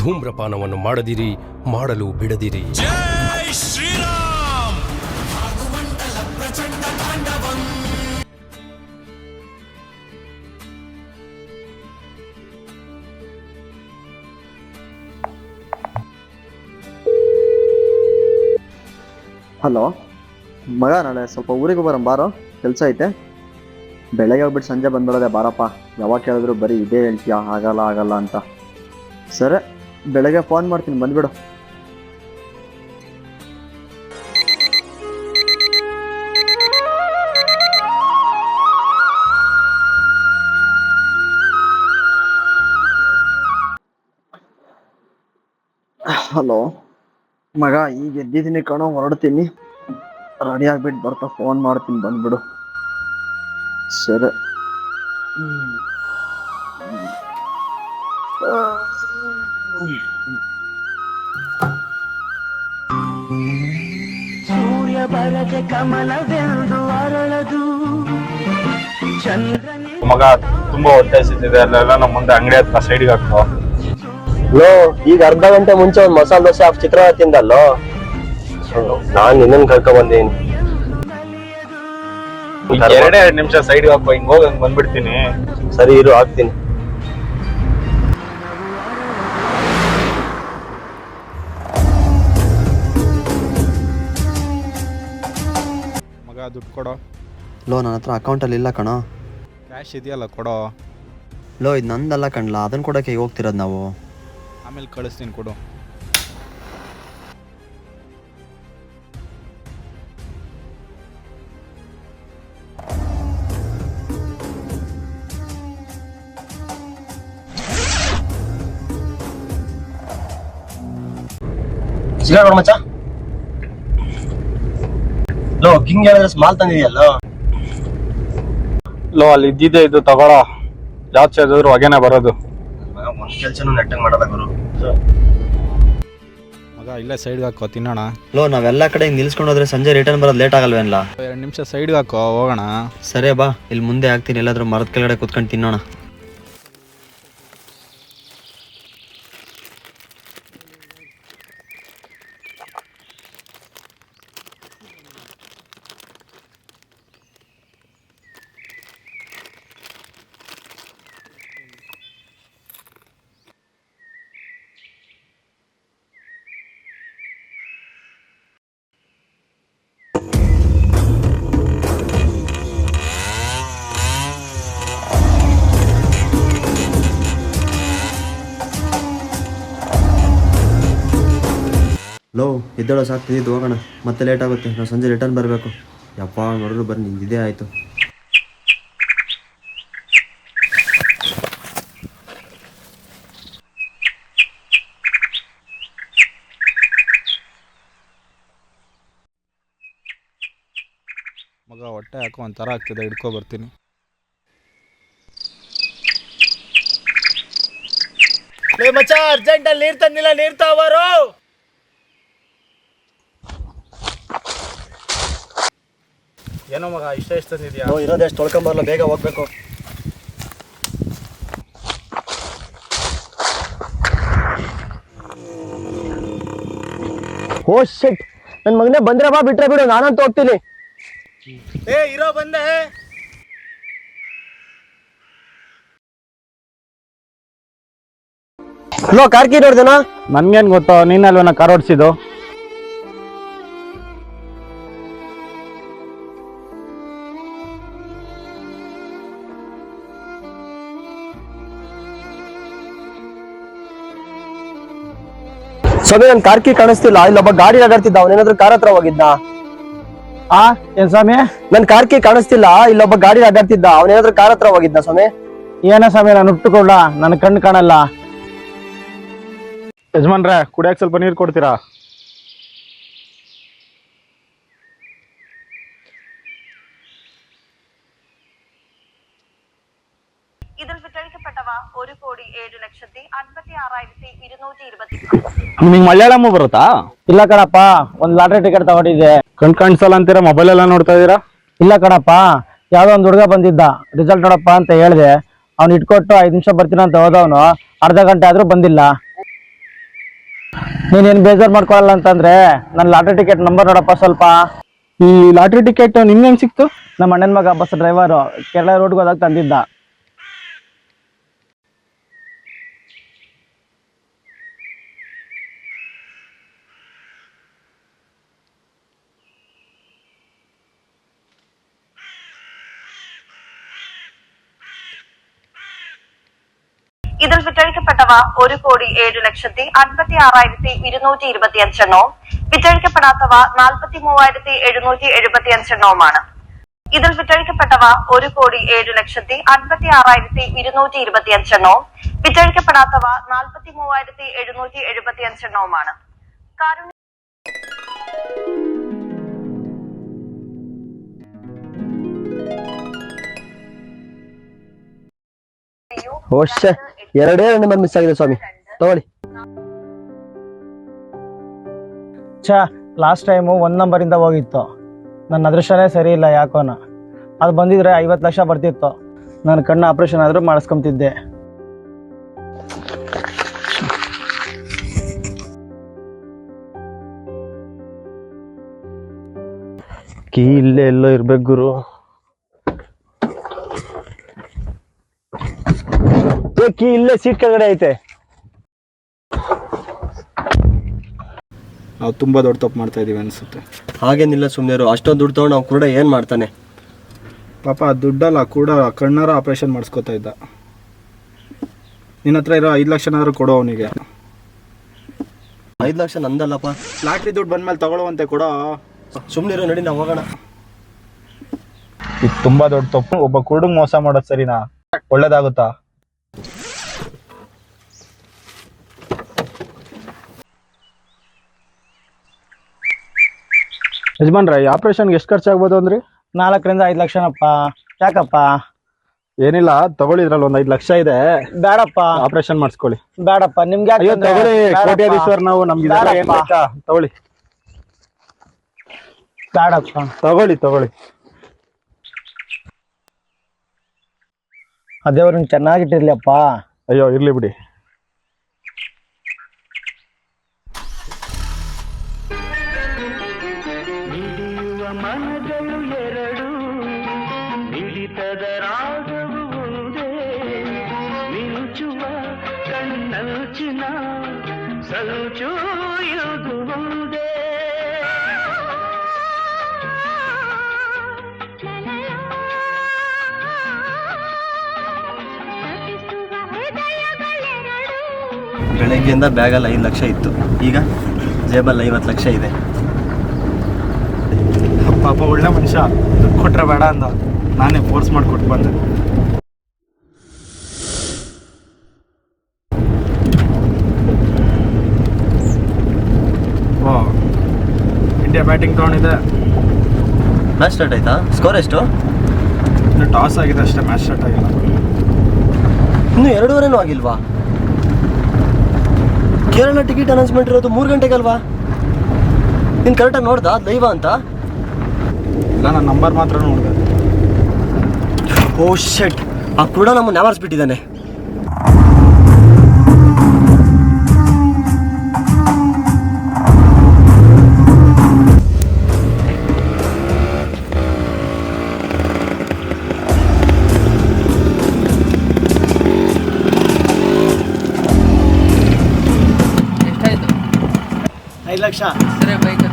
ಧೂಮ್ರಪಾನವನ್ನು ಮಾಡದಿರಿ, ಮಾಡಲು ಬಿಡದಿರಿ. ಜೈ ಶ್ರೀರಾಮ್. ಹಲೋ ಮಗ, ನಾಳೆ ಸ್ವಲ್ಪ ಊರಿಗೆ ಬರೋಣ ಬಾರೋ, ಕೆಲಸ ಐತೆ. ಬೆಳಗ್ಗೆ ಹೋಗ್ಬಿಟ್ಟು ಸಂಜೆ ಬಂದ್ಬಿಡೋದೆ ಬಾರಪ್ಪ. ಯಾವಾಗ ಕೇಳಿದ್ರು ಬರೀ ಇದೇ ಹೇಳ್ತೀಯಾ, ಆಗಲ್ಲ ಆಗಲ್ಲ ಅಂತ. ಸರಿ, ಬೆಳಗ್ಗೆ ಫೋನ್ ಮಾಡ್ತೀನಿ, ಬಂದ್ಬಿಡು. ಹಲೋ ಮಗ, ಈಗ ಎದ್ದಿದ್ದೀನಿ ಕಣೋ, ಹೊರಡ್ತೀನಿ. ರೆಡಿ ಆಗ್ಬಿಟ್ಟು ಬರ್ತಾ ಫೋನ್ ಮಾಡ್ತೀನಿ, ಬಂದ್ಬಿಡು. ಸರಿ. ಸೂರ್ಯ ಬರದೆ ಕಮಲವೆಂದು ಅರಳದು ಚಂದ್ರನೇ. ಮಗ ತುಂಬಾ ಒತ್ತಾಯಿಸಿದೆ, ಅಲ್ಲೆಲ್ಲ ನಮ್ಮ ಮುಂದೆ ಅಂಗಡಿ ಹತ್ರ ಸೈಡ್ಗೆ ಹಾಕೋ. ಲೋ, ಈಗ ಅರ್ಧ ಗಂಟೆ ಮುಂಚೆ ಒಂದ್ ಮಸಾಲೆ ದೋಸೆ ಹಾಕಿ ಚಿತ್ರಾನ್ನ ತಿಂದಲ್ಲೋ, ನಾನ್ ನಿನ್ನನ್ ಕರ್ಕೊಂಡ್ ಬಂದೀನಿ. 2 ನಿಮಿಷ ಸೈಡ್ಗೆ ಹಾಕೋ, ಹಿಂಗ್ ಹೋಗಿ ಹಂಗ್ ಬಂದ್ಬಿಡ್ತೀನಿ. ಸರಿ ಇರು, ಹಾಕ್ತೀನಿ. ಮಗ ದುಡ್ಡು ಕೊಡೋ. ಲೋ, ನನ್ನ ಹತ್ರ ಅಕೌಂಟಲ್ಲಿ ಇಲ್ಲ ಕಣೋ. ಕ್ಯಾಶ್ ಇದೆಯಲ್ಲ, ಕೊಡೋ. ಲೋ, ಇದು ನಂದಲ್ಲ ಕಣ್ಲಾ, ಅದನ್ನ ಕೊಡೋಕೆ ಹೋಗ್ತಿರೋದು ನಾವು. ಆಮೇಲೆ ಕಳಿಸ್ತೀನಿ, ಕೊಡು. ಸಿಗಾ ಮಚ್ಚ. ಲೋ, ಕಿಂಗ್ ಹೇಳಿದ್ರೆ ಸ್ಮಾಲ್ ತಂದಿದ್ಯಲ್ಲ. ಲೋ, ಅಲ್ಲಿ ಇದ್ದಿದ್ದೆ ಇದು ತಗೊಳ್ಳೋ. ಜಾಸ್ತಿ ಆದ್ರೂ ಹೊಗೆನೆ ಬರೋದು. ಒಂದ್ ಕೆಲ್ಸನೂ ನೆಟ್ಟಂಗ್ ಮಾಡಲ್ಲ ಗುರು. ಮಗ ಇಲ್ಲೇ ಸೈಡ್ಗೆ ಹಾಕೋ, ತಿನ್ನೋಣ. ಲೋ, ನಾವೆಲ್ಲ ಕಡೆ ನಿಲ್ಸ್ಕೊಂಡು ಹೋದ್ರೆ ಸಂಜೆ ರಿಟರ್ನ್ ಬರೋದು ಲೇಟ್ ಆಗಲ್ವೇನ್ಲ? 2 ನಿಮಿಷ ಸೈಡ್ಗೆ ಹಾಕೋ, ಹೋಗೋಣ. ಸರಿ ಬಾ, ಇಲ್ಲಿ ಮುಂದೆ ಹಾಕ್ತೀನಿ, ಎಲ್ಲಾದ್ರೂ ಮರದ ಕೆಳಗಡೆ ಕೂತ್ಕೊಂಡು ತಿನ್ನೋಣ. ಲೋ, ಎದ್ದೇಳೋ, ಸಾಕು, ತಿಂದಿದ್ದು ಹೋಗೋಣ. ಮತ್ತೆ ಲೇಟ್ ಆಗುತ್ತೆ, ನಾವು ಸಂಜೆ ರಿಟರ್ನ್ ಬರಬೇಕು. ಯಪ್ಪ, ನೋಡಿದ್ರು ಬನ್ನಿ, ಇದೇ ಆಯಿತು. ಮಗ ಹೊಟ್ಟೆ ಹಾಕೋ, ಒಂಥರ ಆಗ್ತಿದೆ, ಹಿಡ್ಕೊ ಬರ್ತೀನಿ. ಮಚ್ಚ, ಅರ್ಜೆಂಟಲ್ಲಿ ನೀರ್ ತಂದಿಲ್ಲ, ನೀರ್ ತಗೋಬಾರೋ. ಏನೋ ಮಗ ಇಷ್ಟ ತಂದಿದ್ಯಾ? ಇರೋದೆಷ್ಟು ತೊಳ್ಕೊಂಬರಲ್ಲ, ಬೇಗ ಹೋಗ್ಬೇಕು. ಓ ಶಿಟ್, ನನ್ ಮಗನೇ ಬಂದ್ರೆ ಬಾ, ಬಿಟ್ರೆ ಬಿಡು, ನಾನಂತ ಹೋಗ್ತೀನಿ. ಇರೋ ಬಂದೆ. ಲೋ, ಕಾರ್ ಕೀ ನೋಡ್ದೇನಾ? ನನ್ಗೇನ್ ಗೊತ್ತೋ, ನೀನಲ್ವನ ಕಾರ್ ಓಡಿಸಿದ್ದು? ಸ್ವಾಮಿ, ನನ್ ಕಾರ್ ಕೀ ಕಾಣಿಸ್ತಿಲ್ಲ. ಇಲ್ಲೊಬ್ಬ ಗಾಡಿ ನಗಾಡ್ತಿದ್ದ, ಅವನೇನಾದ್ರೂ ಕಾರ್ ಹತ್ರ ಹೋಗಿದ್ದ? ಏನ್ ಸ್ವಾಮಿ? ನನ್ ಕಾರ್ ಕೀ ಕಾಣಿಸ್ತಿಲ್ಲ, ಇಲ್ಲೊಬ್ಬ ಗಾಡಿ ನಗಾಡ್ತಿದ್ದ, ಅವನೇನಾದ್ರೂ ಕಾರ್ ಹತ್ರ ಹೋಗಿದ್ದ ಸ್ವಾಮಿ? ಏನ ಸ್ವಾಮಿ, ನಾನು ಹುಟ್ಟುಕೊಳ್ಳ, ನನ್ ಕಣ್ಣು ಕಾಣಲ್ಲ. ಯಜಮಾನ್ರೆ, ಕುಡಿಯಕ್ ಸ್ವಲ್ಪ ನೀರು ಕೊಡ್ತೀರಾ? ഇതിൽ വിറ്റഴിക്കപ്പെട്ടവ 1,07,56,220. ನಿಮಗೆ ಮಲಯಾಳಂ ಬರುತ್ತಾ? ಇಲ್ಲ ಕಣಪ್ಪ, ಒಂದ್ ಲಾಟ್ರಿ ಟಿಕೆಟ್ ತಗೊಂಡಿದ್ದೆ. ಕಣ್ ಕಾಣಿಸಲ್ಲ ಅಂತೀರಾ, ಮೊಬೈಲ್ ಎಲ್ಲ ನೋಡ್ತಾ ಇದೀರಾ? ಇಲ್ಲ ಕಣಪ್ಪ, ಯಾವ್ದೋ ಒಂದ್ ಹುಡುಗ ಬಂದಿದ್ದ, ರಿಸಲ್ಟ್ ನೋಡಪ್ಪ ಅಂತ ಹೇಳ್ದೆ. ಅವ್ನು ಇಟ್ಕೊಟ್ಟು 5 ನಿಮಿಷ ಬರ್ತೀನಿ ಅಂತ ಹೋದವನು, ಅರ್ಧ ಗಂಟೆ ಆದ್ರೂ ಬಂದಿಲ್ಲ. ನೀನೇನು ಬೇಜಾರು ಮಾಡ್ಕೊಳ್ಳಲ್ಲ ಅಂತಂದ್ರೆ ನನ್ನ ಲಾಟ್ರಿ ಟಿಕೆಟ್ ನಂಬರ್ ನೋಡಪ್ಪ ಸ್ವಲ್ಪ. ಈ ಲಾಟ್ರಿ ಟಿಕೆಟ್ ನಿಮ್ಗೆ ಹೆಂಗ್ ಸಿಕ್ತು? ನಮ್ಮ ಅಣ್ಣನ ಮಗ ಬಸ್ ಡ್ರೈವರು ಕೇರಳ ರೋಡ್ಗೆ ಹೋದಾಗ ತಂದಿದ್ದ. ഇതിൽ വിറ്റഴിക്കപ്പെട്ടവ 1,07,56,225 എണ്ണവും വിറ്റഴിക്കപ്പെടാത്തവ 43,775 എണ്ണവുമാണ്. ഇതിൽ വിറ്റഴിക്കപ്പെട്ടവ 1,07,56,225 എണ്ണവും വിറ്റഴിക്കപ്പെടാത്തവ 43,775 എണ്ണവുമാണ്. ಓಶ್ಶೆ, 2 ನಂಬರ್ ಮಿಸ್ ಆಗಿದೆ ಸ್ವಾಮಿ, ತಗೊಳ್ಳಿ. ಲಾಸ್ಟ್ ಟೈಮು 1 ನಂಬರಿಂದ ಹೋಗಿತ್ತು. ನನ್ನ ಅದೃಷ್ಟನೇ ಸರಿ ಇಲ್ಲ ಯಾಕೋನ. ಅದು ಬಂದಿದ್ರೆ 50 ಲಕ್ಷ ಬರ್ತಿತ್ತು. ನನ್ನ ಕಣ್ಣು ಆಪರೇಷನ್ ಆದರೂ ಮಾಡಿಸ್ಕೊಂತಿದ್ದೆ. ಕೀ ಇಲ್ಲೇ ಎಲ್ಲೋ ಇರ್ಬೇಕು ಗುರು. ಕೀ ಇಲ್ಲೇ ಸೀಟ್ ಕೆಳಗಡೆ ಐತೆ. ನಾವು ತುಂಬಾ ದೊಡ್ಡ ತಪ್ಪು ಮಾಡ್ತಾ ಇದೀವಿ ಅನ್ಸುತ್ತೆ. ಹಾಗೇನಿಲ್ಲ ಸುಮ್ಮನೆ, ಅಷ್ಟೊಂದು ದುಡ್ಡು ತಗೊಂಡು ಅವ್ನು ಕೂಡ ಏನು ಮಾಡ್ತಾನೆ ಪಾಪ. ದುಡ್ಡಲ್ಲ, ಕೂಡ ಕಣ್ಣಾರ ಆಪರೇಷನ್ ಮಾಡಿಸ್ಕೊತಾ ಇದ್ದ. ನಿನ್ನ ಹತ್ರ ಇರೋ 5 ಲಕ್ಷನಾದ್ರೂ ಕೊಡೋ ಅವನಿಗೆ. 5 ಲಕ್ಷ ನಂದಲ್ಲಪ್ಪ. ಲಾಟ್ರಿ ದುಡ್ಡು ಬಂದ್ಮೇಲೆ ತಗೊಳ್ಳುವಂತೆ ಕೊಡೋ. ಸುಮ್ಮನಿರೋ, ನಡಿ ನಾವು ಹೋಗೋಣ. ಇದು ತುಂಬಾ ದೊಡ್ಡ ತಪ್ಪು. ಒಬ್ಬ ಕುರುಡುಗ್ ಮೋಸ ಮಾಡೋದು ಸರಿನಾ? ಒಳ್ಳೇದಾಗುತ್ತಾ? ಯಜಮಾನ್ರ, ಈ ಆಪರೇಷನ್ಗೆ ಎಷ್ಟು ಖರ್ಚಾಗ್ಬೋದು ಅಂದ್ರಿ? 4 ರಿಂದ 5 ಲಕ್ಷನಪ್ಪ. ಯಾಕಪ್ಪ? ಏನಿಲ್ಲ, ತಗೊಳ್ಳಿ, ಇದ್ರಲ್ಲಿ ಒಂದು 5 ಲಕ್ಷ ಇದೆ. ಬೇಡಪ್ಪ, ಆಪರೇಷನ್ ಮಾಡಿಸ್ಕೊಳ್ಳಿ. ಬೇಡಪ್ಪ. ನಿಮ್ಗೆ ಯಾಕೆ ತೊಂದ್ರೆ? ತಗೊಳ್ಳಿ, ಬೇಡಪ್ಪ. ಕೋಟ್ಯಾಧೀಶ್ವರ ನಾವು. ನಮ್ಗೆ ಇದೆಲ್ಲ ಏನ್ ಬೇಡಪ್ಪ. ಬೇಕಾ? ತಗೊಳ್ಳಿ ಬೇಡಪ್ಪ. ತಗೊಳ್ಳಿ. ಅದೇವ್ರನ್ನ ಚೆನ್ನಾಗಿಟ್ಟಿರ್ಲಿಯಪ್ಪ. ಅಯ್ಯೋ, ಇರ್ಲಿ ಬಿಡಿ. ಮಿಡಿಯುವ ಮನಗಳು ಎರಡು, ಮಿಡಿತದ ರಾಗವು ಒಂದೇ, ಮಿಂಚುವ ಕಣ್ಣಲ್ಚಿನ ಸಂಚು ಇದು ಒಂದೇ. ಬೆಳಗ್ಗೆಯಿಂದ ಬ್ಯಾಗಲ್ಲಿ 5 ಲಕ್ಷ ಇತ್ತು, ಈಗ ಜೇಬಲ್ಲಿ 50 ಲಕ್ಷ ಇದೆ. ಪಾಪ ಒಳ್ಳೆ ಮನುಷ್ಯ, ದುಡ್ಡು ಕೊಟ್ರೆ ಬೇಡ ಅಂದ. ನಾನೇ ಫೋರ್ಸ್ ಮಾಡಿ ಕೊಟ್ಟು ಬಂದೆ. ಓ, ಇಂಡಿಯಾ ಬ್ಯಾಟಿಂಗ್ ತಗೊಂಡಿದೆ. ಮ್ಯಾಚ್ ಸ್ಟಾರ್ಟ್ ಆಯ್ತಾ? ಸ್ಕೋರ್ ಎಷ್ಟು? ಇನ್ನು ಟಾಸ್ ಆಗಿದೆ ಅಷ್ಟೇ, ಮ್ಯಾಚ್ ಸ್ಟಾರ್ಟ್ ಆಗಿಲ್ಲ. ಇನ್ನು 2:15 ಆಗಿಲ್ವಾ? ಕೇರಳ ಟಿಕೆಟ್ ಅನೌನ್ಸ್ಮೆಂಟ್ ಇರೋದು 3 ಗಂಟೆಗಲ್ವಾ? ನೀನು ಕರೆಕ್ಟಾಗಿ ನೋಡ್ದಾ ದೈವ ಅಂತ? ಇಲ್ಲ, ನನ್ನ ನಂಬರ್ ಮಾತ್ರ ನೋಡಿದೆ. ಓ ಶೆಟ್, ಆ ಕೂಡ ನಮ್ಮನ್ನು ಯಾವರ್ಸ್ಬಿಟ್ಟಿದ್ದಾನೆ. ಎಷ್ಟಾಯ್ತು? 5 ಲಕ್ಷ. ಸರಿ, ಬೈಕ್